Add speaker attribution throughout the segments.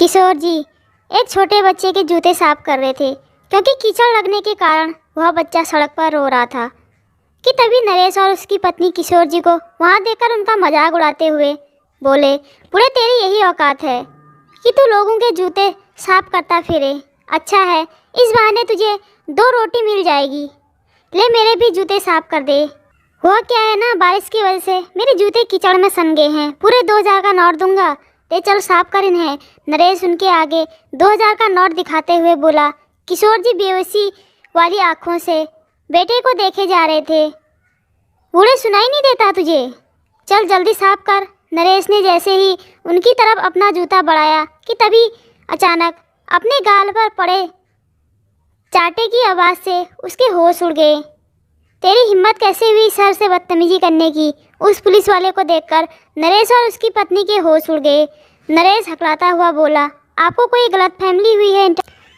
Speaker 1: किशोर जी एक छोटे बच्चे के जूते साफ कर रहे थे क्योंकि कीचड़ लगने के कारण वह बच्चा सड़क पर रो रहा था कि तभी नरेश और उसकी पत्नी किशोर जी को वहां देखकर उनका मजाक उड़ाते हुए बोले, बूढ़े तेरी यही औकात है कि तू लोगों के जूते साफ करता फिरे। अच्छा है, इस बहाने तुझे 2 रोटी मिल जाएगी। ले मेरे भी जूते साफ कर दे। हुआ क्या है ना, बारिश की वजह से मेरे जूते कीचड़ में सन गए हैं। पूरे 2000 का नोट दूंगा, ते चल साफ कर इन्हें। नरेश उनके आगे 2000 का नोट दिखाते हुए बोला। किशोर जी बेहोशी वाली आंखों से बेटे को देखे जा रहे थे। बूढ़े सुनाई नहीं देता तुझे? चल जल्दी साफ कर। नरेश ने जैसे ही उनकी तरफ अपना जूता बढ़ाया कि तभी अचानक अपने गाल पर पड़े चाटे की आवाज़ से उसके होश उड़ गए। तेरी हिम्मत कैसे हुई सर से बदतमीजी करने की? उस पुलिस वाले को देखकर नरेश और उसकी पत्नी के होश उड़ गए। नरेश हकलाता हुआ बोला, आपको कोई गलतफहमी हुई है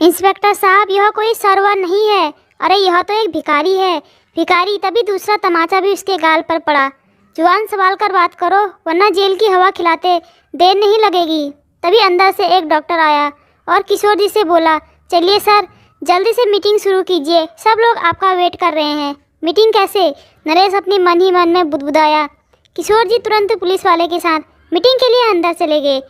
Speaker 1: इंस्पेक्टर साहब, यह कोई सरवर नहीं है। अरे यह तो एक भिखारी है। भिखारी। तभी दूसरा तमाचा भी उसके गाल पर पड़ा। जुबान संभाल कर बात करो वरना जेल की हवा खिलाते देर नहीं लगेगी। तभी अंदर से एक डॉक्टर आया और किशोर जी से बोला, चलिए सर जल्दी से मीटिंग शुरू कीजिए, सब लोग आपका वेट कर रहे हैं। मीटिंग कैसे? नरेश अपने मन ही मन में बुदबुदाया। किशोर जी तुरंत पुलिस वाले के साथ मीटिंग के लिए अंदर चले गए।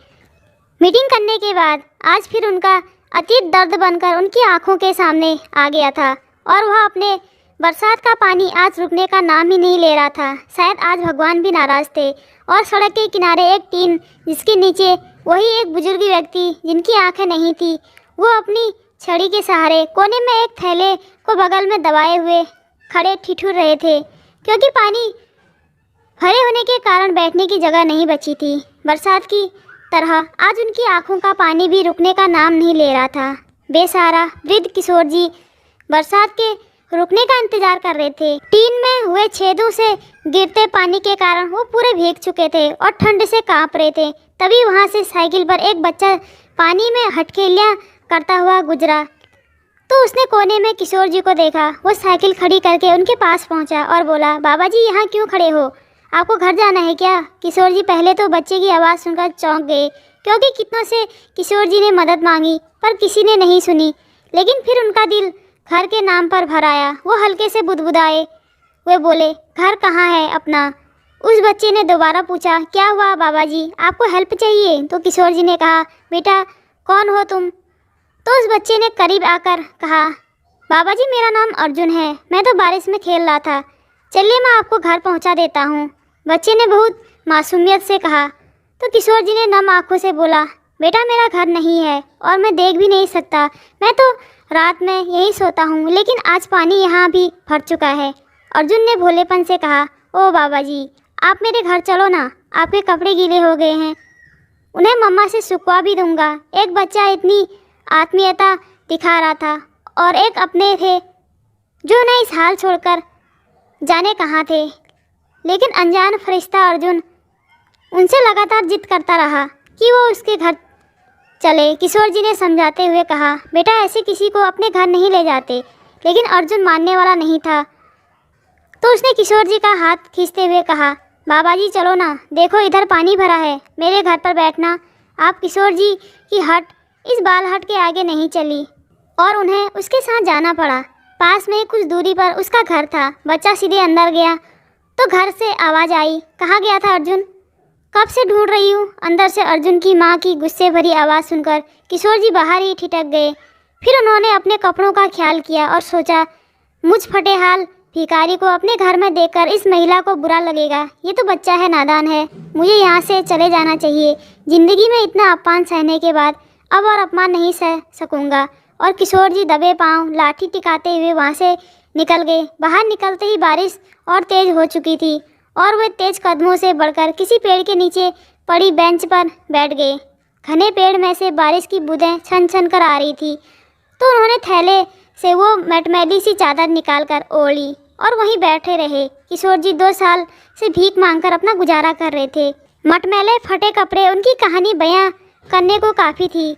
Speaker 1: मीटिंग करने के बाद आज फिर उनका अतीत दर्द बनकर उनकी आंखों के सामने आ गया था और वह अपने बरसात का पानी आज रुकने का नाम ही नहीं ले रहा था। शायद आज भगवान भी नाराज़ थे। और सड़क के किनारे एक टीन जिसके नीचे वही एक बुजुर्ग व्यक्ति जिनकी आंखें नहीं थी, वो अपनी छड़ी के सहारे कोने में एक थैले को बगल में दबाए हुए खड़े ठिठुर रहे थे क्योंकि पानी भरे होने के कारण बैठने की जगह नहीं बची थी। बरसात की तरह आज उनकी आंखों का पानी भी रुकने का नाम नहीं ले रहा था। बेसहारा वृद्ध किशोर जी बरसात के रुकने का इंतजार कर रहे थे। टीन में हुए छेदों से गिरते पानी के कारण वो पूरे भीग चुके थे और ठंड से कांप रहे थे। तभी वहां से साइकिल पर एक बच्चा पानी में हटखेलियां करता हुआ गुजरा तो उसने कोने में किशोर जी को देखा। वो साइकिल खड़ी करके उनके पास पहुंचा और बोला, बाबा जी यहाँ क्यों खड़े हो? आपको घर जाना है क्या? किशोर जी पहले तो बच्चे की आवाज़ सुनकर चौंक गए क्योंकि कितनों से किशोर जी ने मदद मांगी पर किसी ने नहीं सुनी। लेकिन फिर उनका दिल घर के नाम पर भर आया। वो हल्के से बुदबुदाए वे बोले, घर कहाँ है अपना? उस बच्चे ने दोबारा पूछा, क्या हुआ बाबा जी, आपको हेल्प चाहिए? तो किशोर जी ने कहा, बेटा कौन हो तुम? तो उस बच्चे ने करीब आकर कहा, बाबा जी मेरा नाम अर्जुन है, मैं तो बारिश में खेल रहा था, चलिए मैं आपको घर पहुंचा देता हूं। बच्चे ने बहुत मासूमियत से कहा। तो किशोर जी ने नम आंखों से बोला, बेटा मेरा घर नहीं है और मैं देख भी नहीं सकता, मैं तो रात में यहीं सोता हूँ, लेकिन आज पानी यहाँ भी भर चुका है। अर्जुन ने भोलेपन से कहा, ओ बाबा जी आप मेरे घर चलो ना, आपके कपड़े गीले हो गए हैं, उन्हें मम्मा से सुखवा भी दूंगा। एक बच्चा इतनी आत्मीयता दिखा रहा था और एक अपने थे जो न इस हाल छोड़कर जाने कहाँ थे। लेकिन अनजान फरिश्ता अर्जुन उनसे लगातार जिद करता रहा कि वो उसके घर चले। किशोर जी ने समझाते हुए कहा, बेटा ऐसे किसी को अपने घर नहीं ले जाते। लेकिन अर्जुन मानने वाला नहीं था तो उसने किशोर जी का हाथ खींचते हुए कहा, बाबा जी चलो ना, देखो इधर पानी भरा है, मेरे घर पर बैठना। आप किशोर जी की हट इस बाल हट के आगे नहीं चली और उन्हें उसके साथ जाना पड़ा। पास में कुछ दूरी पर उसका घर था। बच्चा सीधे अंदर गया तो घर से आवाज़ आई, कहाँ गया था अर्जुन? कब से ढूंढ रही हूँ। अंदर से अर्जुन की माँ की गुस्से भरी आवाज़ सुनकर किशोर जी बाहर ही ठिठक गए। फिर उन्होंने अपने कपड़ों का ख्याल किया और सोचा, मुझ फटे हाल भिखारी को अपने घर में देखकर इस महिला को बुरा लगेगा। ये तो बच्चा है, नादान है, मुझे यहाँ से चले जाना चाहिए। ज़िंदगी में इतना अपमान सहने के बाद अब और अपमान नहीं सह सकूँगा। और किशोर जी दबे पाँव लाठी टिकाते हुए वहाँ से निकल गए। बाहर निकलते ही बारिश और तेज़ हो चुकी थी और वे तेज कदमों से बढ़कर किसी पेड़ के नीचे पड़ी बेंच पर बैठ गए। घने पेड़ में से बारिश की बूंदें छन छन कर आ रही थी तो उन्होंने थैले से वो मटमैली सी चादर निकाल कर ओढ़ी और वहीं बैठे रहे। किशोर जी 2 साल से भीख मांगकर अपना गुजारा कर रहे थे। मटमैले फटे कपड़े उनकी कहानी बयां करने को काफ़ी थी।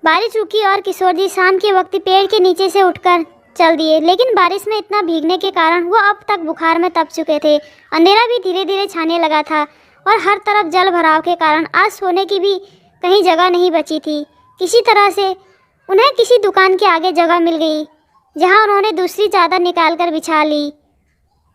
Speaker 1: बारिश रुकी और किशोर जी शाम के वक्त पेड़ के नीचे से उठकर चल दिए। लेकिन बारिश में इतना भीगने के कारण वो अब तक बुखार में तप चुके थे। अंधेरा भी धीरे धीरे छाने लगा था और हर तरफ जल भराव के कारण आज सोने की भी कहीं जगह नहीं बची थी। किसी तरह से उन्हें किसी दुकान के आगे जगह मिल गई, जहां उन्होंने दूसरी चादर निकालकर बिछा ली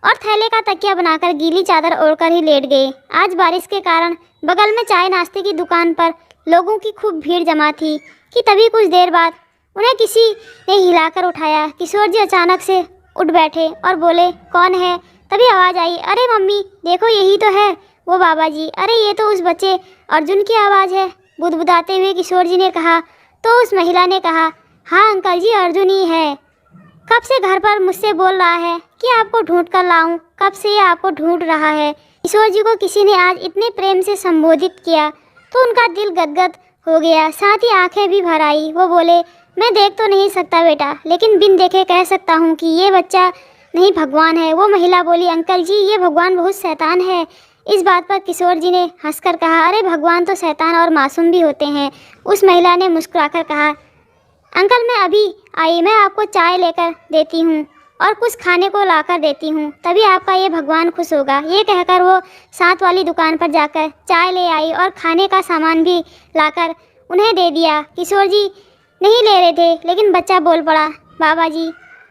Speaker 1: और थैले का तकिया बनाकर गीली चादर ओढ़कर ही लेट गए। आज बारिश के कारण बगल में चाय नाश्ते की दुकान पर लोगों की खूब भीड़ जमा थी कि तभी कुछ देर बाद उन्हें किसी ने हिलाकर उठाया। किशोर जी अचानक से उठ बैठे और बोले, कौन है? तभी आवाज़ आई, अरे मम्मी देखो, यही तो है वो बाबा जी। अरे ये तो उस बच्चे अर्जुन की आवाज़ है। बुदबुदाते हुए किशोर जी ने कहा। तो उस महिला ने कहा, हाँ अंकल जी, अर्जुन ही है। कब से घर पर मुझसे बोल रहा है कि आपको ढूंढ कर लाऊं, कब से ये आपको ढूंढ रहा है। किशोर जी को किसी ने आज इतने प्रेम से संबोधित किया तो उनका दिल गदगद हो गया, साथ ही आंखें भी भर आई। वो बोले, मैं देख तो नहीं सकता बेटा, लेकिन बिन देखे कह सकता हूँ कि ये बच्चा नहीं भगवान है। वो महिला बोली, अंकल जी ये भगवान बहुत शैतान है। इस बात पर किशोर जी ने हंसकर कहा, अरे भगवान तो शैतान और मासूम भी होते हैं। उस महिला ने मुस्कुराकर कहा, अंकल मैं अभी आई, मैं आपको चाय लेकर देती हूँ और कुछ खाने को लाकर देती हूँ, तभी आपका ये भगवान खुश होगा। ये कहकर वो साथ वाली दुकान पर जाकर चाय ले आई और खाने का सामान भी लाकर उन्हें दे दिया। किशोर जी नहीं ले रहे थे, लेकिन बच्चा बोल पड़ा, बाबा जी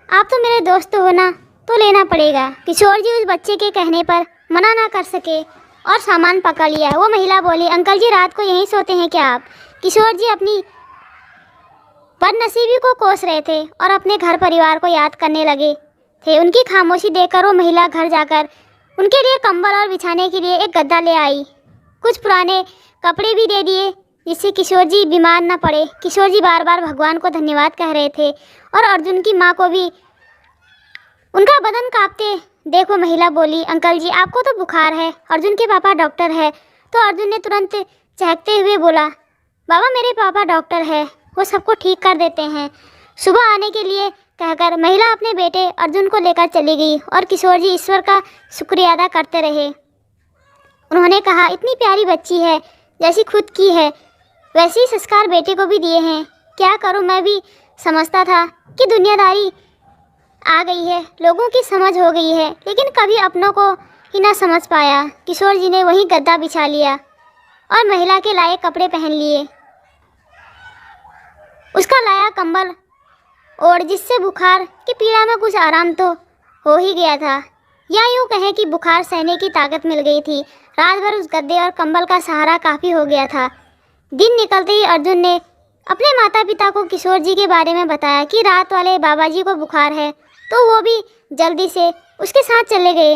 Speaker 1: आप तो मेरे दोस्त हो ना, तो लेना पड़ेगा। किशोर जी उस बच्चे के कहने पर मना ना कर सके और सामान पकड़ लिया। वो महिला बोली, अंकल जी रात को यहीं सोते हैं क्या आप? किशोर जी अपनी बदनसीबी को कोस रहे थे और अपने घर परिवार को याद करने लगे थे। उनकी खामोशी देखकर वो महिला घर जाकर उनके लिए कंबल और बिछाने के लिए एक गद्दा ले आई। कुछ पुराने कपड़े भी दे दिए जिससे किशोर जी बीमार न पड़े। किशोर जी बार बार भगवान को धन्यवाद कह रहे थे और अर्जुन की माँ को भी उनका बदन कांपते देखो महिला बोली, अंकल जी आपको तो बुखार है, अर्जुन के पापा डॉक्टर है। तो अर्जुन ने तुरंत चहकते हुए बोला, बाबा मेरे पापा डॉक्टर है, वो सबको ठीक कर देते हैं। सुबह आने के लिए कहकर महिला अपने बेटे अर्जुन को लेकर चली गई और किशोर जी ईश्वर का शुक्रिया अदा करते रहे। उन्होंने कहा, इतनी प्यारी बच्ची है, जैसी खुद की है वैसे ही संस्कार बेटे को भी दिए हैं। क्या करूं, मैं भी समझता था कि दुनियादारी आ गई है, लोगों की समझ हो गई है, लेकिन कभी अपनों को ही ना समझ पाया। किशोर जी ने वहीं गद्दा बिछा लिया और महिला के लाए कपड़े पहन लिए, उसका लाया कंबल और जिससे बुखार की पीड़ा में कुछ आराम तो हो ही गया था, या यूँ कहें कि बुखार सहने की ताकत मिल गई थी। रात भर उस गद्दे और कंबल का सहारा काफ़ी हो गया था। दिन निकलते ही अर्जुन ने अपने माता पिता को किशोर जी के बारे में बताया कि रात वाले बाबा जी को बुखार है, तो वो भी जल्दी से उसके साथ चले गए।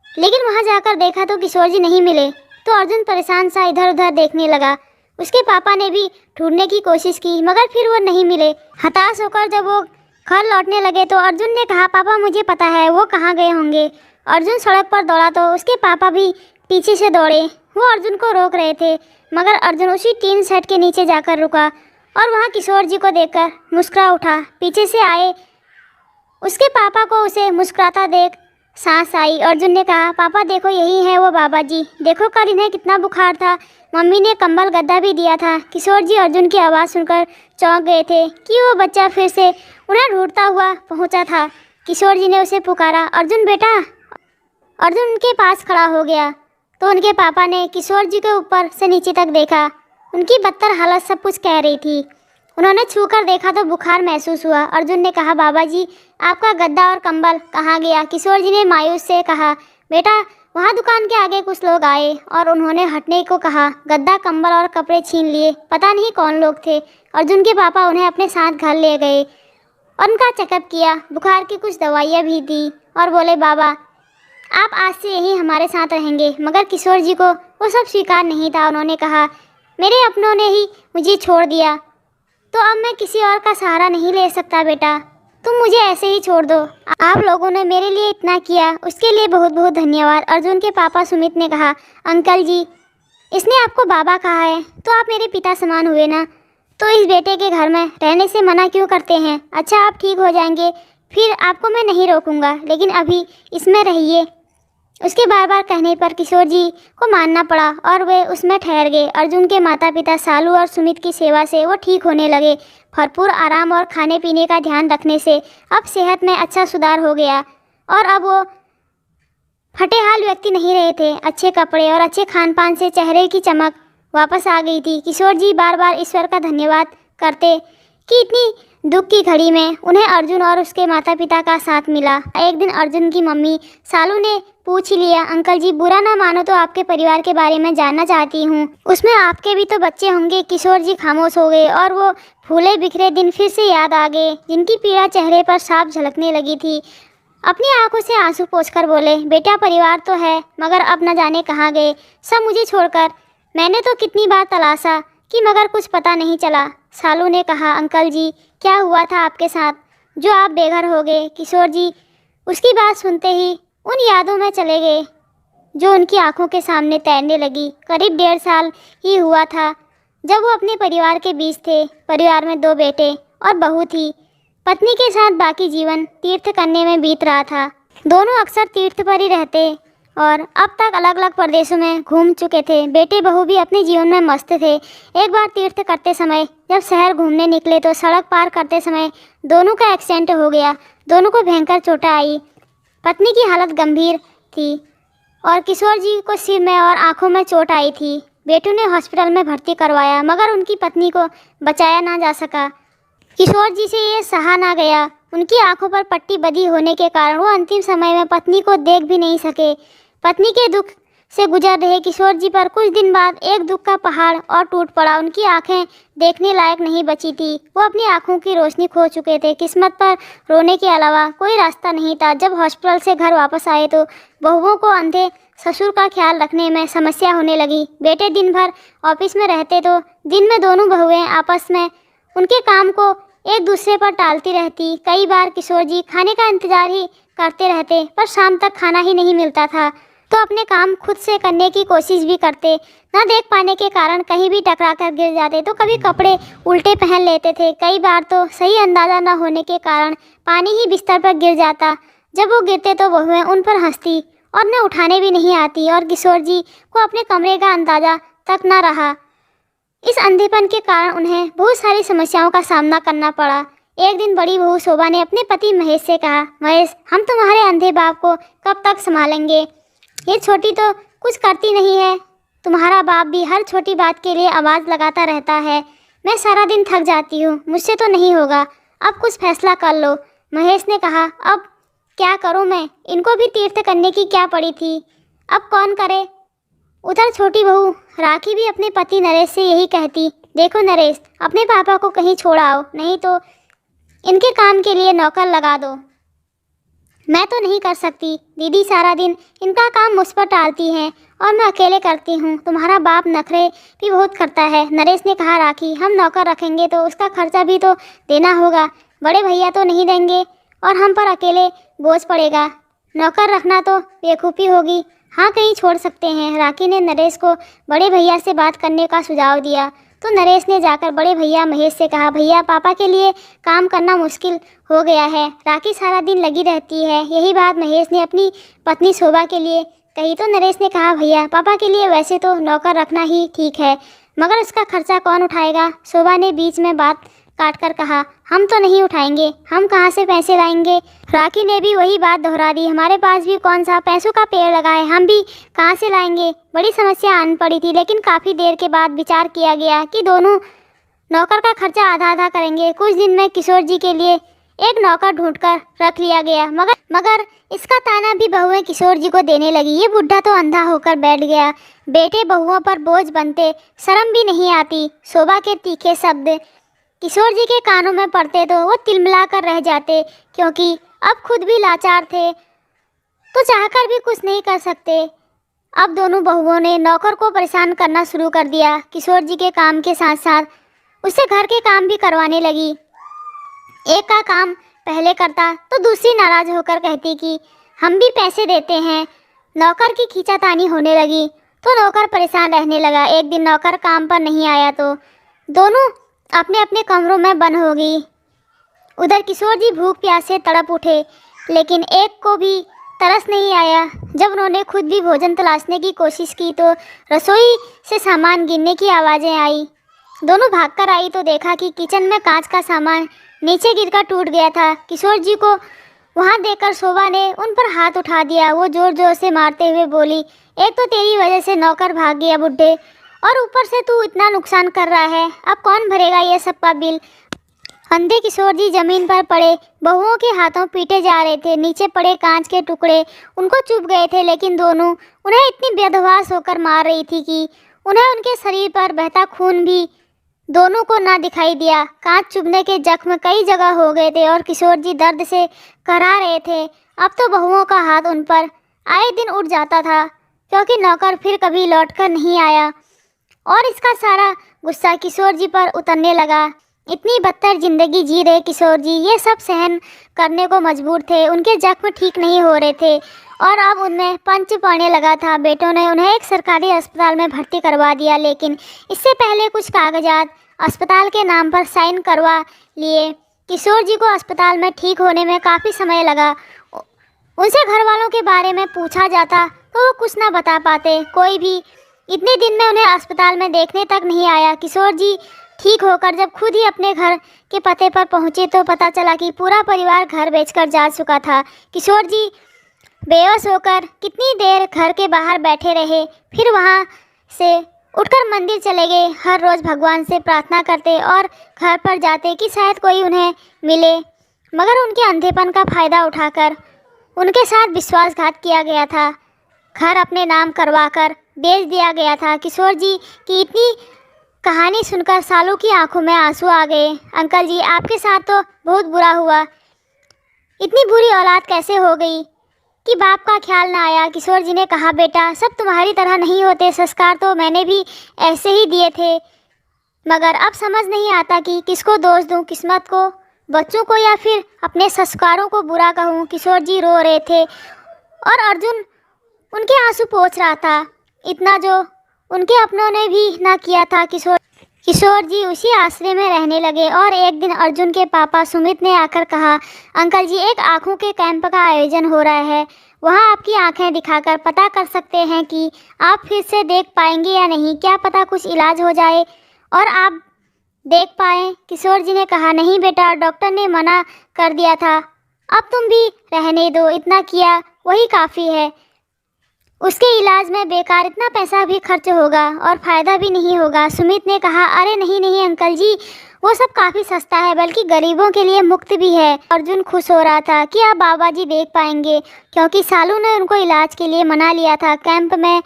Speaker 1: लेकिन वहाँ जाकर देखा तो किशोर जी नहीं मिले, तो अर्जुन परेशान सा इधर उधर देखने लगा। उसके पापा ने भी ढूंढने की कोशिश की, मगर फिर वो नहीं मिले। हताश होकर जब वो घर लौटने लगे तो अर्जुन ने कहा, पापा मुझे पता है वो कहाँ गए होंगे। अर्जुन सड़क पर दौड़ा तो उसके पापा भी पीछे से दौड़े। वो अर्जुन को रोक रहे थे, मगर अर्जुन उसी टीन सेट के नीचे जाकर रुका और वहाँ किशोर जी को देखकर मुस्कुरा उठा। पीछे से आए उसके पापा को उसे मुस्कुराता देख सांस आई। अर्जुन ने कहा, पापा देखो यही है वो बाबा जी, देखो कल इन्हें कितना बुखार था, मम्मी ने कंबल गद्दा भी दिया था। किशोर जी अर्जुन की आवाज़ सुनकर चौंक गए थे कि वो बच्चा फिर से उन्हें ढूंढता हुआ पहुंचा था। किशोर जी ने उसे पुकारा, अर्जुन बेटा। अर्जुन उनके पास खड़ा हो गया तो उनके पापा ने किशोर जी के ऊपर से नीचे तक देखा। उनकी बदतर हालत सब कुछ कह रही थी। उन्होंने छूकर देखा तो बुखार महसूस हुआ। अर्जुन ने कहा, बाबा जी आपका गद्दा और कंबल कहाँ गया? किशोर जी ने मायूस से कहा, बेटा वहाँ दुकान के आगे कुछ लोग आए और उन्होंने हटने को कहा, गद्दा कंबल और कपड़े छीन लिए, पता नहीं कौन लोग थे। अर्जुन के पापा उन्हें अपने साथ घर ले गए और उनका चेकअप किया, बुखार की कुछ दवाइयाँ भी दी और बोले, बाबा आप आज से यहीं हमारे साथ रहेंगे। मगर किशोर जी को वो सब स्वीकार नहीं था। उन्होंने कहा, मेरे अपनों ने ही मुझे छोड़ दिया, तो अब मैं किसी और का सहारा नहीं ले सकता। बेटा तुम मुझे ऐसे ही छोड़ दो, आप लोगों ने मेरे लिए इतना किया उसके लिए बहुत बहुत धन्यवाद। अर्जुन के पापा सुमित ने कहा, अंकल जी इसने आपको बाबा कहा है तो आप मेरे पिता समान हुए ना, तो इस बेटे के घर में रहने से मना क्यों करते हैं? अच्छा आप ठीक हो जाएंगे फिर आपको मैं नहीं रोकूंगा, लेकिन अभी इसमें रहिए। उसके बार बार कहने पर किशोर जी को मानना पड़ा और वे उसमें ठहर गए। अर्जुन के माता पिता सालू और सुमित की सेवा से वो ठीक होने लगे। भरपूर आराम और खाने पीने का ध्यान रखने से अब सेहत में अच्छा सुधार हो गया और अब वो फटेहाल व्यक्ति नहीं रहे थे। अच्छे कपड़े और अच्छे खान पान से चेहरे की चमक वापस आ गई थी। किशोर जी बार बार ईश्वर का धन्यवाद करते कि इतनी दुख की घड़ी में उन्हें अर्जुन और उसके माता पिता का साथ मिला। एक दिन अर्जुन की मम्मी सालू ने पूछ ही लिया, अंकल जी बुरा ना मानो तो आपके परिवार के बारे में जानना चाहती हूँ, उसमें आपके भी तो बच्चे होंगे। किशोर जी खामोश हो गए और वो फूले बिखरे दिन फिर से याद आ गए, जिनकी पीड़ा चेहरे पर साफ झलकने लगी थी। अपनी आंखों से आंसू पोंछकर बोले, बेटा परिवार तो है मगर अब न जाने कहाँ गए सब मुझे छोड़कर। मैंने तो कितनी बार तलाशा कि मगर कुछ पता नहीं चला। सालू ने कहा, अंकल जी क्या हुआ था आपके साथ जो आप बेघर हो गए? किशोर जी उसकी बात सुनते ही उन यादों में चले गए जो उनकी आंखों के सामने तैरने लगी। करीब 1.5 साल ही हुआ था जब वो अपने परिवार के बीच थे। परिवार में 2 बेटे और बहू थी। पत्नी के साथ बाकी जीवन तीर्थ करने में बीत रहा था। दोनों अक्सर तीर्थ पर ही रहते और अब तक अलग अलग प्रदेशों में घूम चुके थे। बेटे बहू भी अपने जीवन में मस्त थे। एक बार तीर्थ करते समय जब शहर घूमने निकले तो सड़क पार करते समय दोनों का एक्सीडेंट हो गया। दोनों को भयंकर चोटें आई। पत्नी की हालत गंभीर थी और किशोर जी को सिर में और आंखों में चोट आई थी। बेटों ने हॉस्पिटल में भर्ती करवाया मगर उनकी पत्नी को बचाया ना जा सका। किशोर जी से ये सहा ना गया। उनकी आंखों पर पट्टी बंधी होने के कारण वो अंतिम समय में पत्नी को देख भी नहीं सके। पत्नी के दुख से गुजर रहे किशोर जी पर कुछ दिन बाद एक दुख का पहाड़ और टूट पड़ा। उनकी आंखें देखने लायक नहीं बची थी। वो अपनी आंखों की रोशनी खो चुके थे। किस्मत पर रोने के अलावा कोई रास्ता नहीं था। जब हॉस्पिटल से घर वापस आए तो बहुओं को अंधे ससुर का ख्याल रखने में समस्या होने लगी। बेटे दिन भर ऑफिस में रहते तो दिन में दोनों बहुएं आपस में उनके काम को एक दूसरे पर टालती रहती। कई बार किशोर जी खाने का इंतजार ही करते रहते पर शाम तक खाना ही नहीं मिलता था तो अपने काम खुद से करने की कोशिश भी करते। न देख पाने के कारण कहीं भी टकरा कर गिर जाते तो कभी कपड़े उल्टे पहन लेते थे। कई बार तो सही अंदाज़ा न होने के कारण पानी ही बिस्तर पर गिर जाता। जब वो गिरते तो बहुएं उन पर हंसती और उन्हें उठाने भी नहीं आती और किशोर जी को अपने कमरे का अंदाज़ा तक न रहा। इस अंधेपन के कारण उन्हें बहुत सारी समस्याओं का सामना करना पड़ा। एक दिन बड़ी बहू शोभा ने अपने पति महेश से कहा, महेश हम तुम्हारे अंधे बाप को कब तक संभालेंगे? ये छोटी तो कुछ करती नहीं है। तुम्हारा बाप भी हर छोटी बात के लिए आवाज़ लगाता रहता है। मैं सारा दिन थक जाती हूँ, मुझसे तो नहीं होगा। अब कुछ फैसला कर लो। महेश ने कहा, अब क्या करूँ मैं? इनको भी तीर्थ करने की क्या पड़ी थी, अब कौन करे? उधर छोटी बहू राखी भी अपने पति नरेश से यही कहती, देखो नरेश अपने पापा को कहीं छोड़ आओ, नहीं तो इनके काम के लिए नौकर लगा दो। मैं तो नहीं कर सकती, दीदी सारा दिन इनका काम मुझ पर टालती हैं और मैं अकेले करती हूँ। तुम्हारा बाप नखरे भी बहुत करता है। नरेश ने कहा, राखी हम नौकर रखेंगे तो उसका खर्चा भी तो देना होगा। बड़े भैया तो नहीं देंगे और हम पर अकेले बोझ पड़ेगा। नौकर रखना तो बेवकूफ़ी होगी। हाँ कहीं छोड़ सकते हैं। राखी ने नरेश को बड़े भैया से बात करने का सुझाव दिया तो नरेश ने जाकर बड़े भैया महेश से कहा, भैया पापा के लिए काम करना मुश्किल हो गया है। राखी सारा दिन लगी रहती है। यही बात महेश ने अपनी पत्नी शोभा के लिए कही तो नरेश ने कहा, भैया पापा के लिए वैसे तो नौकर रखना ही ठीक है मगर उसका खर्चा कौन उठाएगा? शोभा ने बीच में बात काट कर कहा, हम तो नहीं उठाएंगे, हम कहाँ से पैसे लाएंगे? राखी ने भी वही बात दोहरा दी, हमारे पास भी कौन सा पैसों का पेड़ लगा है, हम भी कहाँ से लाएंगे? बड़ी समस्या आन पड़ी थी लेकिन काफ़ी देर के बाद विचार किया गया कि दोनों नौकर का खर्चा आधा आधा करेंगे। कुछ दिन में किशोर जी के लिए एक नौकर ढूंढकर रख लिया गया मगर इसका ताना भी बहुएं किशोर जी को देने लगी। ये बुढ़ा तो अंधा होकर बैठ गया। बेटे बहुओं पर बोझ बनते, शर्म भी नहीं आती। शोभा के तीखे शब्द किशोर जी के कानों में पड़ते तो वो तिलमिला कर रह जाते क्योंकि अब खुद भी लाचार थे तो चाहकर भी कुछ नहीं कर सकते। अब दोनों बहुओं ने नौकर को परेशान करना शुरू कर दिया। किशोर जी के काम के साथ साथ उससे घर के काम भी करवाने लगी। एक का काम पहले करता तो दूसरी नाराज होकर कहती कि हम भी पैसे देते हैं। नौकर की खींचातानी होने लगी तो नौकर परेशान रहने लगा। एक दिन नौकर काम पर नहीं आया तो दोनों अपने अपने कमरों में बंद हो गई। उधर किशोर जी भूख प्यास से तड़प उठे लेकिन एक को भी तरस नहीं आया। जब उन्होंने खुद भी भोजन तलाशने की कोशिश की तो रसोई से सामान गिरने की आवाज़ें आई। दोनों भागकर आई तो देखा कि किचन में कांच का सामान नीचे गिरकर टूट गया था। किशोर जी को वहां देखकर शोभा ने उन पर हाथ उठा दिया। वो जोर जोर से मारते हुए बोली, एक तो तेरी वजह से नौकर भाग गया बुढ़े और ऊपर से तू इतना नुकसान कर रहा है, अब कौन भरेगा ये सब का बिल। अंधे किशोर जी जमीन पर पड़े बहुओं के हाथों पीटे जा रहे थे। नीचे पड़े कांच के टुकड़े उनको चुभ गए थे, लेकिन दोनों उन्हें इतनी बेदहवास होकर मार रही थी कि उन्हें उनके शरीर पर बहता खून भी दोनों को ना दिखाई दिया। कांच चुभने के जख्म कई जगह हो गए थे और किशोर जी दर्द से कराह रहे थे। अब तो बहुओं का हाथ उन पर आए दिन उठ जाता था, क्योंकि नौकर फिर कभी लौटकर नहीं आया और इसका सारा गुस्सा किशोर जी पर उतरने लगा। इतनी बदतर जिंदगी जी रहे किशोर जी ये सब सहन करने को मजबूर थे। उनके जख्म ठीक नहीं हो रहे थे और अब उनमें पंच पड़ने लगा था। बेटों ने उन्हें एक सरकारी अस्पताल में भर्ती करवा दिया, लेकिन इससे पहले कुछ कागजात अस्पताल के नाम पर साइन करवा लिए। किशोर जी को अस्पताल में ठीक होने में काफ़ी समय लगा। उनसे घर वालों के बारे में पूछा जाता तो वो कुछ ना बता पाते। कोई भी इतने दिन में उन्हें अस्पताल में देखने तक नहीं आया। किशोर जी ठीक होकर जब खुद ही अपने घर के पते पर पहुंचे तो पता चला कि पूरा परिवार घर बेचकर जा चुका था। किशोर जी बेहोश होकर कितनी देर घर के बाहर बैठे रहे, फिर वहां से उठकर मंदिर चले गए। हर रोज़ भगवान से प्रार्थना करते और घर पर जाते कि शायद कोई उन्हें मिले, मगर उनके अंधेपन का फ़ायदा उठाकर उनके साथ विश्वासघात किया गया था। घर अपने नाम करवाकर बेच दिया गया था। किशोर जी की इतनी कहानी सुनकर सालू की आंखों में आंसू आ गए। अंकल जी आपके साथ तो बहुत बुरा हुआ, इतनी बुरी औलाद कैसे हो गई कि बाप का ख्याल ना आया। किशोर जी ने कहा बेटा सब तुम्हारी तरह नहीं होते, संस्कार तो मैंने भी ऐसे ही दिए थे, मगर अब समझ नहीं आता कि किसको दोष दूं, किस्मत को, बच्चों को या फिर अपने संस्कारों को बुरा कहूं। किशोर जी रो रहे थे और अर्जुन उनके आंसू पोंछ रहा था, इतना जो उनके अपनों ने भी ना किया था। किशोर जी उसी आश्रय में रहने लगे और एक दिन अर्जुन के पापा सुमित ने आकर कहा अंकल जी एक आँखों के कैंप का आयोजन हो रहा है, वहाँ आपकी आँखें दिखाकर पता कर सकते हैं कि आप फिर से देख पाएंगे या नहीं, क्या पता कुछ इलाज हो जाए और आप देख पाएँ। किशोर जी ने कहा नहीं बेटा, डॉक्टर ने मना कर दिया था, अब तुम भी रहने दो, इतना किया वही काफ़ी है, उसके इलाज में बेकार इतना पैसा भी खर्च होगा और फ़ायदा भी नहीं होगा। सुमित ने कहा अरे नहीं नहीं अंकल जी, वो सब काफ़ी सस्ता है, बल्कि गरीबों के लिए मुफ्त भी है। अर्जुन खुश हो रहा था कि अब बाबा जी देख पाएंगे, क्योंकि सालू ने उनको इलाज के लिए मना लिया था। कैंप में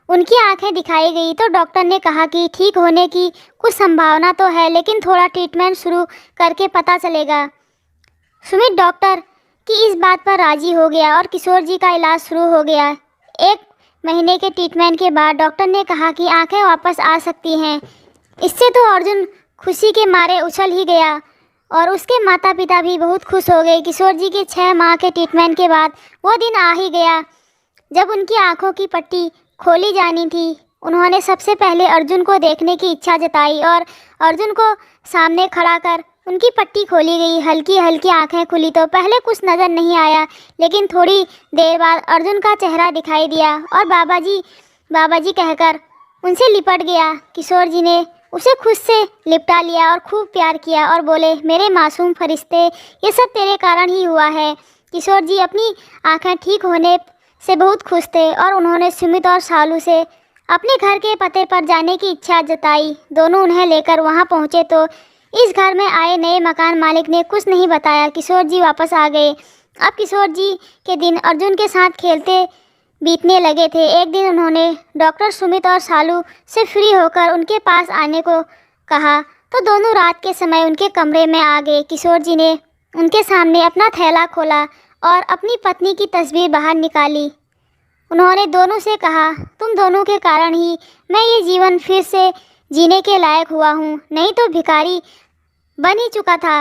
Speaker 1: उनकी आंखें दिखाई गई तो डॉक्टर ने कहा कि ठीक होने की कुछ संभावना तो है, लेकिन थोड़ा ट्रीटमेंट शुरू करके पता चलेगा। सुमित डॉक्टर की इस बात पर राज़ी हो गया और किशोर जी का इलाज शुरू हो गया। 1 महीने के ट्रीटमेंट के बाद डॉक्टर ने कहा कि आंखें वापस आ सकती हैं। इससे तो अर्जुन खुशी के मारे उछल ही गया और उसके माता पिता भी बहुत खुश हो गए। किशोर जी के 6 माह के ट्रीटमेंट के बाद वो दिन आ ही गया जब उनकी आंखों की पट्टी खोली जानी थी। उन्होंने सबसे पहले अर्जुन को देखने की इच्छा जताई और अर्जुन को सामने खड़ा कर उनकी पट्टी खोली गई। हल्की हल्की आंखें खुली तो पहले कुछ नज़र नहीं आया, लेकिन थोड़ी देर बाद अर्जुन का चेहरा दिखाई दिया और बाबा जी कहकर उनसे लिपट गया। किशोर जी ने उसे खुद से लिपटा लिया और खूब प्यार किया और बोले मेरे मासूम फरिश्ते, ये सब तेरे कारण ही हुआ है। किशोर जी अपनी आंखें ठीक होने से बहुत खुश थे और उन्होंने सुमित और सालू से अपने घर के पते पर जाने की इच्छा जताई। दोनों उन्हें लेकर वहां पहुंचे तो इस घर में आए नए मकान मालिक ने कुछ नहीं बताया। किशोर जी वापस आ गए। अब किशोर जी के दिन अर्जुन के साथ खेलते बीतने लगे थे। एक दिन उन्होंने डॉक्टर सुमित और सालू से फ्री होकर उनके पास आने को कहा तो दोनों रात के समय उनके कमरे में आ गए। किशोर जी ने उनके सामने अपना थैला खोला और अपनी पत्नी की तस्वीर बाहर निकाली। उन्होंने दोनों से कहा तुम दोनों के कारण ही मैं ये जीवन फिर से जीने के लायक हुआ हूँ, नहीं तो भिखारी बन ही चुका था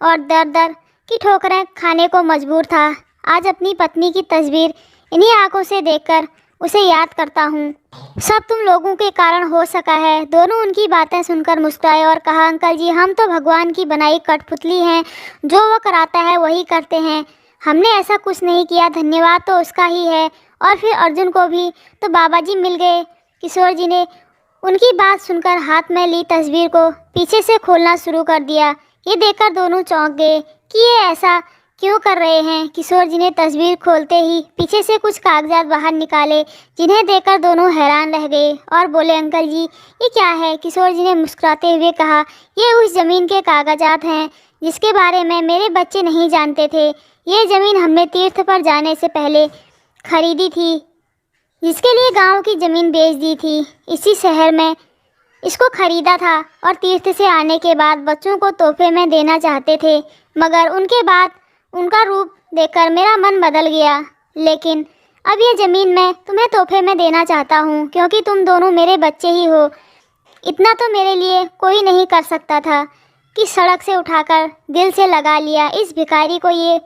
Speaker 1: और दर दर की ठोकरें खाने को मजबूर था। आज अपनी पत्नी की तस्वीर इन्हीं आंखों से देखकर उसे याद करता हूँ। सब तुम लोगों के कारण हो सका है। दोनों उनकी बातें सुनकर मुस्कुराए और कहा अंकल जी हम तो भगवान की बनाई कठपुतली हैं, जो वो कराता है वही करते हैं, हमने ऐसा कुछ नहीं किया, धन्यवाद तो उसका ही है। और फिर अर्जुन को भी तो बाबा जी मिल गए। किशोर जी ने उनकी बात सुनकर हाथ में ली तस्वीर को पीछे से खोलना शुरू कर दिया। ये देखकर दोनों चौंक गए कि ये ऐसा क्यों कर रहे हैं? किशोर जी ने तस्वीर खोलते ही पीछे से कुछ कागजात बाहर निकाले, जिन्हें देखकर दोनों हैरान रह गए और बोले, अंकल जी ये क्या है? किशोर जी ने मुस्कुराते हुए कहा, ये उस ज़मीन के कागजात हैं जिसके बारे में मेरे बच्चे नहीं जानते थे। ये ज़मीन हमने तीर्थ पर जाने से पहले खरीदी थी, जिसके लिए गांव की ज़मीन बेच दी थी। इसी शहर में इसको खरीदा था और तीर्थ से आने के बाद बच्चों को तोहफे में देना चाहते थे, मगर उनके बाद उनका रूप देखकर मेरा मन बदल गया। लेकिन अब ये ज़मीन मैं तुम्हें तोहफे में देना चाहता हूँ, क्योंकि तुम दोनों मेरे बच्चे ही हो। इतना तो मेरे लिए कोई नहीं कर सकता था कि सड़क से उठाकर दिल से लगा लिया। इस भिखारी को ये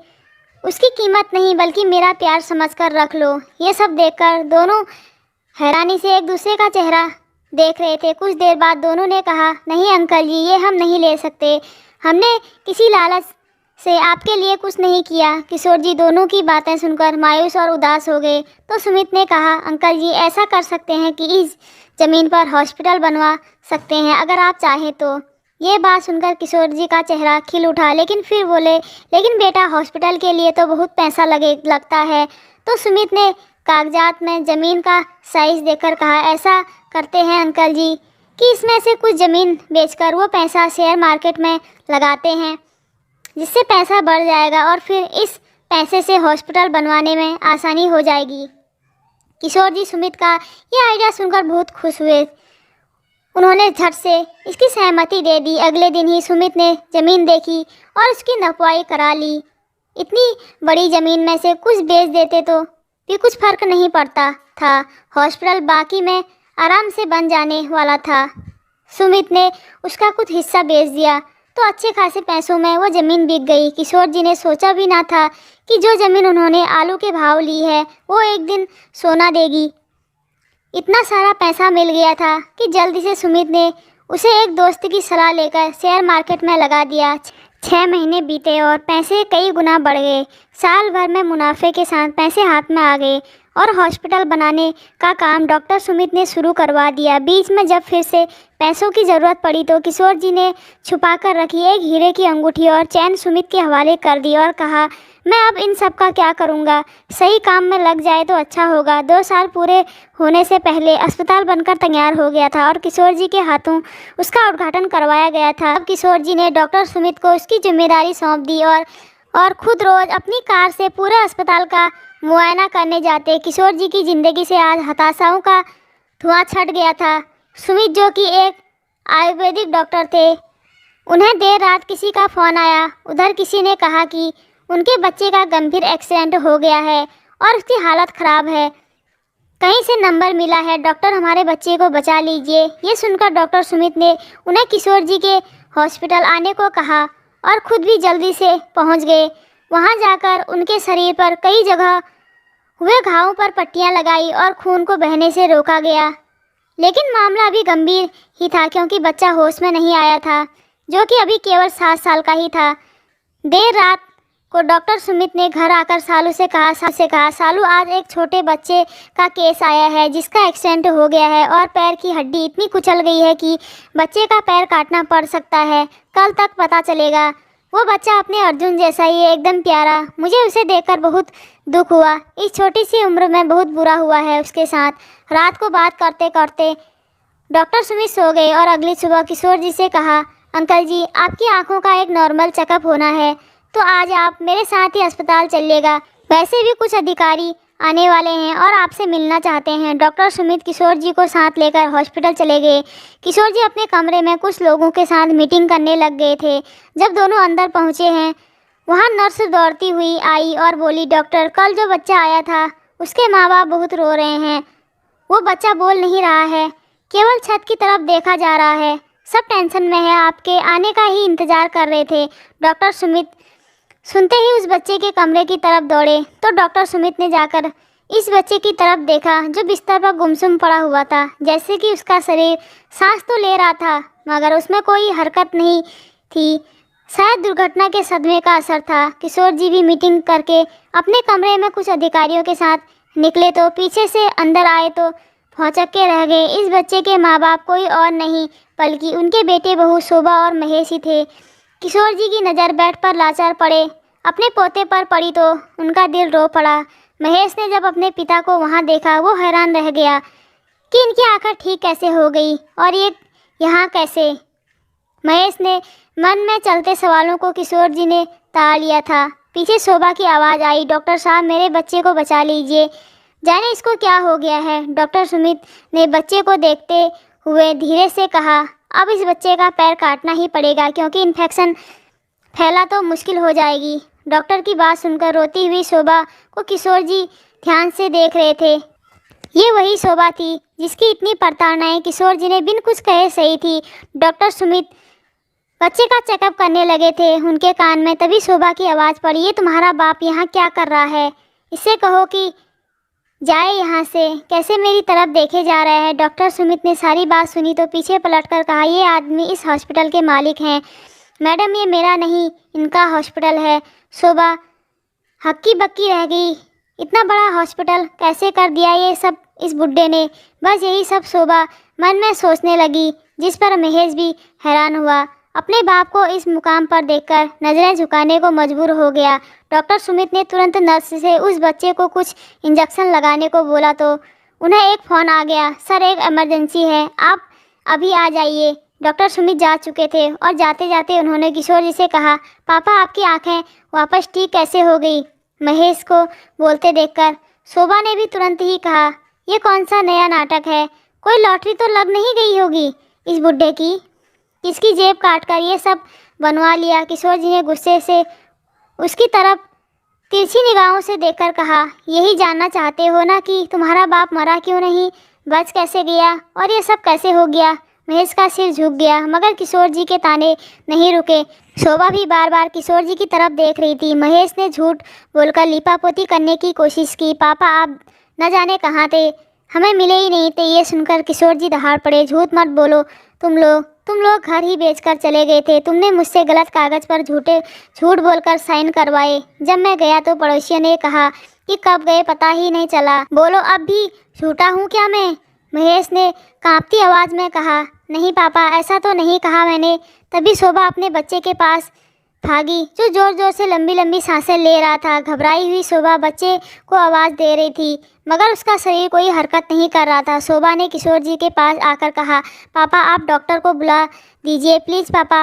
Speaker 1: उसकी कीमत नहीं बल्कि मेरा प्यार समझकर रख लो। ये सब देखकर दोनों हैरानी से एक दूसरे का चेहरा देख रहे थे। कुछ देर बाद दोनों ने कहा, नहीं अंकल जी, ये हम नहीं ले सकते। हमने किसी लालच से आपके लिए कुछ नहीं किया। किशोर जी दोनों की बातें सुनकर मायूस और उदास हो गए। तो सुमित ने कहा, अंकल जी ऐसा कर सकते हैं कि इस ज़मीन पर हॉस्पिटल बनवा सकते हैं अगर आप चाहें तो। ये बात सुनकर किशोर जी का चेहरा खिल उठा, लेकिन फिर बोले, लेकिन बेटा हॉस्पिटल के लिए तो बहुत पैसा लगता है। तो सुमित ने कागजात में ज़मीन का साइज़ देखकर कहा, ऐसा करते हैं अंकल जी कि इसमें से कुछ ज़मीन बेचकर वो पैसा शेयर मार्केट में लगाते हैं, जिससे पैसा बढ़ जाएगा और फिर इस पैसे से हॉस्पिटल बनवाने में आसानी हो जाएगी। किशोर जी सुमित का ये आइडिया सुनकर बहुत खुश हुए। उन्होंने झट से इसकी सहमति दे दी। अगले दिन ही सुमित ने ज़मीन देखी और उसकी नपवाई करा ली। इतनी बड़ी ज़मीन में से कुछ बेच देते तो भी कुछ फ़र्क नहीं पड़ता था। हॉस्पिटल बाकी में आराम से बन जाने वाला था। सुमित ने उसका कुछ हिस्सा बेच दिया तो अच्छे खासे पैसों में वो ज़मीन बिक गई। किशोर जी ने सोचा भी ना था कि जो ज़मीन उन्होंने आलू के भाव ली है वो एक दिन सोना देगी। इतना सारा पैसा मिल गया था कि जल्दी से सुमित ने उसे एक दोस्त की सलाह लेकर शेयर मार्केट में लगा दिया। 6 महीने बीते और पैसे कई गुना बढ़ गए। साल भर में मुनाफे के साथ पैसे हाथ में आ गए और हॉस्पिटल बनाने का काम डॉक्टर सुमित ने शुरू करवा दिया। बीच में जब फिर से पैसों की ज़रूरत पड़ी तो किशोर जी ने छुपा कर रखी एक हीरे की अंगूठी और चैन सुमित के हवाले कर दी और कहा, मैं अब इन सब का क्या करूँगा? सही काम में लग जाए तो अच्छा होगा। 2 साल पूरे होने से पहले अस्पताल बनकर तैयार हो गया था और किशोर जी के हाथों उसका उद्घाटन करवाया गया था। अब किशोर जी ने डॉक्टर सुमित को उसकी जिम्मेदारी सौंप दी और खुद रोज़ अपनी कार से पूरे अस्पताल का मुआयना करने जाते। किशोर जी की ज़िंदगी से आज हताशाओं का धुआं छट गया था। सुमित जो कि एक आयुर्वेदिक डॉक्टर थे, उन्हें देर रात किसी का फ़ोन आया। उधर किसी ने कहा कि उनके बच्चे का गंभीर एक्सीडेंट हो गया है और उसकी हालत ख़राब है। कहीं से नंबर मिला है, डॉक्टर हमारे बच्चे को बचा लीजिए। ये सुनकर डॉक्टर सुमित ने उन्हें किशोर जी के हॉस्पिटल आने को कहा और खुद भी जल्दी से पहुंच गए। वहां जाकर उनके शरीर पर कई जगह हुए घावों पर पट्टियां लगाई और खून को बहने से रोका गया। लेकिन मामला अभी गंभीर ही था, क्योंकि बच्चा होश में नहीं आया था, जो कि अभी केवल 7 साल का ही था। देर रात को डॉक्टर सुमित ने घर आकर सालू से कहा, सालू आज एक छोटे बच्चे का केस आया है जिसका एक्सीडेंट हो गया है और पैर की हड्डी इतनी कुचल गई है कि बच्चे का पैर काटना पड़ सकता है। कल तक पता चलेगा। वो बच्चा अपने अर्जुन जैसा ही है, एकदम प्यारा। मुझे उसे देखकर बहुत दुख हुआ। इस छोटी सी उम्र में बहुत बुरा हुआ है उसके साथ। रात को बात करते करते डॉक्टर सुमित सो गए और अगली सुबह किशोर जी से कहा, अंकल जी आपकी आंखों का एक नॉर्मल चेकअप होना है, तो आज आप मेरे साथ ही अस्पताल चलिएगा। वैसे भी कुछ अधिकारी आने वाले हैं और आपसे मिलना चाहते हैं। डॉक्टर सुमित किशोर जी को साथ लेकर हॉस्पिटल चले गए। किशोर जी अपने कमरे में कुछ लोगों के साथ मीटिंग करने लग गए थे। जब दोनों अंदर पहुंचे हैं, वहां नर्स दौड़ती हुई आई और बोली, डॉक्टर कल जो बच्चा आया था उसके माँ बाप बहुत रो रहे हैं। वो बच्चा बोल नहीं रहा है, केवल छत की तरफ देखा जा रहा है। सब टेंशन में है, आपके आने का ही इंतज़ार कर रहे थे। डॉक्टर सुमित सुनते ही उस बच्चे के कमरे की तरफ दौड़े तो डॉक्टर सुमित ने जाकर इस बच्चे की तरफ देखा जो बिस्तर पर गुमसुम पड़ा हुआ था। जैसे कि उसका शरीर सांस तो ले रहा था मगर उसमें कोई हरकत नहीं थी। शायद दुर्घटना के सदमे का असर था। किशोर जी भी मीटिंग करके अपने कमरे में कुछ अधिकारियों के साथ निकले तो पीछे से अंदर आए तो भौचक के रह गए। इस बच्चे के माँ बाप कोई और नहीं बल्कि उनके बेटे बहू शोभा और महेश ही थे। किशोर जी की नज़र बेड पर लाचार पड़े अपने पोते पर पड़ी तो उनका दिल रो पड़ा। महेश ने जब अपने पिता को वहाँ देखा वो हैरान रह गया कि इनकी आंखें ठीक कैसे हो गई और ये यहाँ कैसे। महेश ने मन में चलते सवालों को किशोर जी ने टाल लिया था। पीछे शोभा की आवाज़ आई, डॉक्टर साहब मेरे बच्चे को बचा लीजिए, जाने इसको क्या हो गया है। डॉक्टर सुमित ने बच्चे को देखते हुए धीरे से कहा, अब इस बच्चे का पैर काटना ही पड़ेगा क्योंकि इन्फेक्शन फैला तो मुश्किल हो जाएगी। डॉक्टर की बात सुनकर रोती हुई शोभा को किशोर जी ध्यान से देख रहे थे। ये वही शोभा थी जिसकी इतनी प्रताड़नाएं किशोर जी ने बिन कुछ कहे सही थी। डॉक्टर सुमित बच्चे का चेकअप करने लगे थे उनके कान में, तभी शोभा की आवाज़ पड़ी, ये तुम्हारा बाप यहाँ क्या कर रहा है, इससे कहो कि जाए यहाँ से, कैसे मेरी तरफ देखे जा रहा है। डॉक्टर सुमित ने सारी बात सुनी तो पीछे पलटकर कहा, ये आदमी इस हॉस्पिटल के मालिक हैं। मैडम ये मेरा नहीं इनका हॉस्पिटल है। शोभा हक्की बक्की रह गई, इतना बड़ा हॉस्पिटल कैसे कर दिया ये सब इस बुड्ढे ने। बस यही सब शोभा मन में सोचने लगी, जिस पर महेश भी हैरान हुआ। अपने बाप को इस मुकाम पर देखकर नज़रें झुकाने को मजबूर हो गया। डॉक्टर सुमित ने तुरंत नर्स से उस बच्चे को कुछ इंजेक्शन लगाने को बोला तो उन्हें एक फ़ोन आ गया, सर एक इमरजेंसी है, आप अभी आ जाइए। डॉक्टर सुमित जा चुके थे और जाते जाते उन्होंने किशोर जी से कहा, पापा आपकी आंखें वापस ठीक कैसे हो गई। महेश को बोलते देखकर शोभा ने भी तुरंत ही कहा, ये कौन सा नया नाटक है, कोई लॉटरी तो लग नहीं गई होगी इस बुड्ढे की, किसकी जेब काट कर ये सब बनवा लिया। किशोर जी ने गुस्से से उसकी तरफ तिरछी निगाहों से देखकर कहा, यही जानना चाहते हो ना कि तुम्हारा बाप मरा क्यों नहीं, बच कैसे गया और ये सब कैसे हो गया। महेश का सिर झुक गया मगर किशोर जी के ताने नहीं रुके। शोभा भी बार बार किशोर जी की तरफ देख रही थी। महेश ने झूठ बोलकर लिपापोती करने की कोशिश की, पापा आप न जाने कहाँ थे, हमें मिले ही नहीं थे। ये सुनकर किशोर जी दहाड़ पड़े, झूठ मत बोलो, तुम लोग घर ही बेचकर चले गए थे, तुमने मुझसे गलत कागज़ पर झूठ बोलकर साइन करवाए। जब मैं गया तो पड़ोसियों ने कहा कि कब गए पता ही नहीं चला, बोलो अब भी झूठा हूँ क्या मैं। महेश ने कांपती आवाज़ में कहा, नहीं पापा ऐसा तो नहीं कहा मैंने। तभी शोभा अपने बच्चे के पास भागी जो ज़ोर ज़ोर से लंबी लंबी सांसें ले रहा था। घबराई हुई शोभा बच्चे को आवाज़ दे रही थी मगर उसका शरीर कोई हरकत नहीं कर रहा था। शोभा ने किशोर जी के पास आकर कहा, पापा आप डॉक्टर को बुला दीजिए प्लीज़, पापा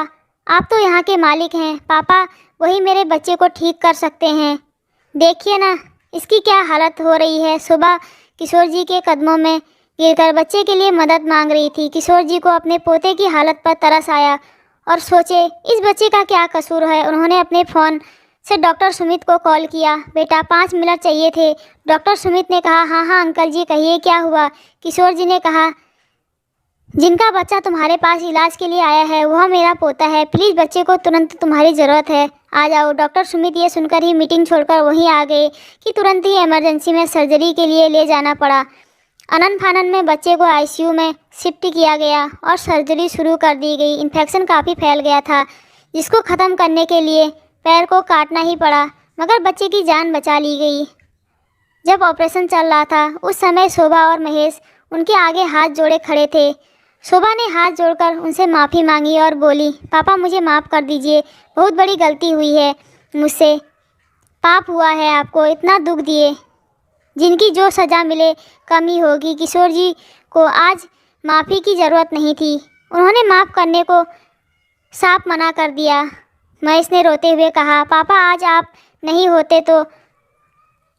Speaker 1: आप तो यहाँ के मालिक हैं, पापा वही मेरे बच्चे को ठीक कर सकते हैं, देखिए ना इसकी क्या हालत हो रही है। शोभा किशोर जी के कदमों में गिरकर बच्चे के लिए मदद मांग रही थी। किशोर जी को अपने पोते की हालत पर तरस आया और सोचे इस बच्चे का क्या कसूर है। उन्होंने अपने फ़ोन से डॉक्टर सुमित को कॉल किया, बेटा 5 मिनट चाहिए थे। डॉक्टर सुमित ने कहा, हाँ हाँ अंकल जी कहिए क्या हुआ। किशोर जी ने कहा, जिनका बच्चा तुम्हारे पास इलाज के लिए आया है वह मेरा पोता है, प्लीज़ बच्चे को तुरंत तुम्हारी ज़रूरत है, आ जाओ। डॉक्टर सुमित ये सुनकर ही मीटिंग छोड़कर वहीं आ गए कि तुरंत ही इमरजेंसी में सर्जरी के लिए ले जाना पड़ा। अनन फानन में बच्चे को आईसीयू में शिफ्ट किया गया और सर्जरी शुरू कर दी गई। इन्फेक्शन काफ़ी फैल गया था जिसको ख़त्म करने के लिए पैर को काटना ही पड़ा मगर बच्चे की जान बचा ली गई। जब ऑपरेशन चल रहा था उस समय शोभा और महेश उनके आगे हाथ जोड़े खड़े थे। शोभा ने हाथ जोड़कर उनसे माफ़ी मांगी और बोली, पापा मुझे माफ़ कर दीजिए, बहुत बड़ी गलती हुई है मुझसे, पाप हुआ है, आपको इतना दुख दिए, जिनकी जो सज़ा मिले कमी होगी। किशोर जी को आज माफ़ी की ज़रूरत नहीं थी, उन्होंने माफ़ करने को साफ मना कर दिया। महेश ने रोते हुए कहा, पापा आज आप नहीं होते तो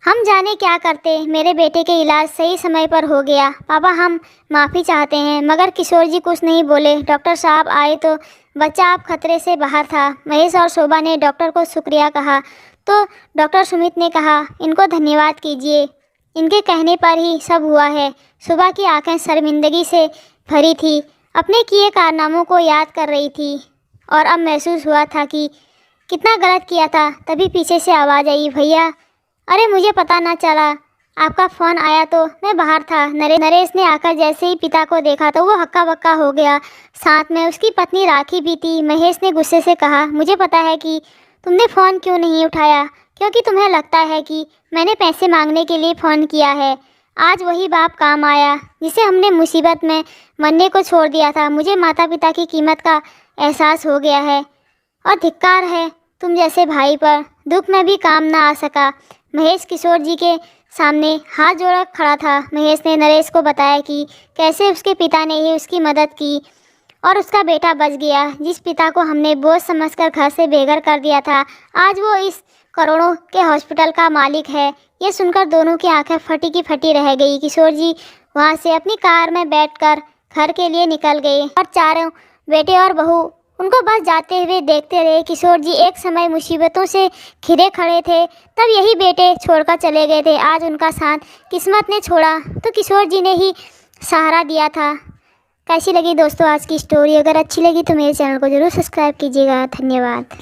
Speaker 1: हम जाने क्या करते, मेरे बेटे के इलाज सही समय पर हो गया, पापा हम माफ़ी चाहते हैं। मगर किशोर जी कुछ नहीं बोले। डॉक्टर साहब आए तो बच्चा आप खतरे से बाहर था। महेश और शोभा ने डॉक्टर को शुक्रिया कहा तो डॉक्टर सुमित ने कहा, इनको धन्यवाद कीजिए, इनके कहने पर ही सब हुआ है। शोभा की आंखें शर्मिंदगी से भरी थी, अपने किए कारनामों को याद कर रही थी और अब महसूस हुआ था कि कितना गलत किया था। तभी पीछे से आवाज़ आई, भैया अरे मुझे पता ना चला, आपका फ़ोन आया तो मैं बाहर था। नरेश ने आकर जैसे ही पिता को देखा तो वो हक्का बक्का हो गया, साथ में उसकी पत्नी राखी भी थी। महेश ने गुस्से से कहा, मुझे पता है कि तुमने फ़ोन क्यों नहीं उठाया, क्योंकि तुम्हें लगता है कि मैंने पैसे मांगने के लिए फ़ोन किया है। आज वही बाप काम आया जिसे हमने मुसीबत में मरने को छोड़ दिया था। मुझे माता पिता की कीमत का एहसास हो गया है और धिक्कार है तुम जैसे भाई पर। दुख में भी काम ना आ सका। महेश किशोर जी के सामने हाथ जोड़ा खड़ा था। महेश ने नरेश को बताया कि कैसे उसके पिता ने ही उसकी मदद की और उसका बेटा बच गया। जिस पिता को हमने बोझ समझकर घर से बेघर कर दिया था, आज वो इस करोड़ों के हॉस्पिटल का मालिक है। ये सुनकर दोनों की आंखें फटी की फटी रह गई। किशोर जी वहाँ से अपनी कार में बैठकर घर के लिए निकल गए और चारों बेटे और बहू उनको बस जाते हुए देखते रहे। किशोर जी एक समय मुसीबतों से घिरे खड़े थे, तब यही बेटे छोड़कर चले गए थे। आज उनका साथ किस्मत ने छोड़ा तो किशोर जी ने ही सहारा दिया था। कैसी लगी दोस्तों आज की स्टोरी? अगर अच्छी लगी तो मेरे चैनल को ज़रूर सब्सक्राइब कीजिएगा। धन्यवाद।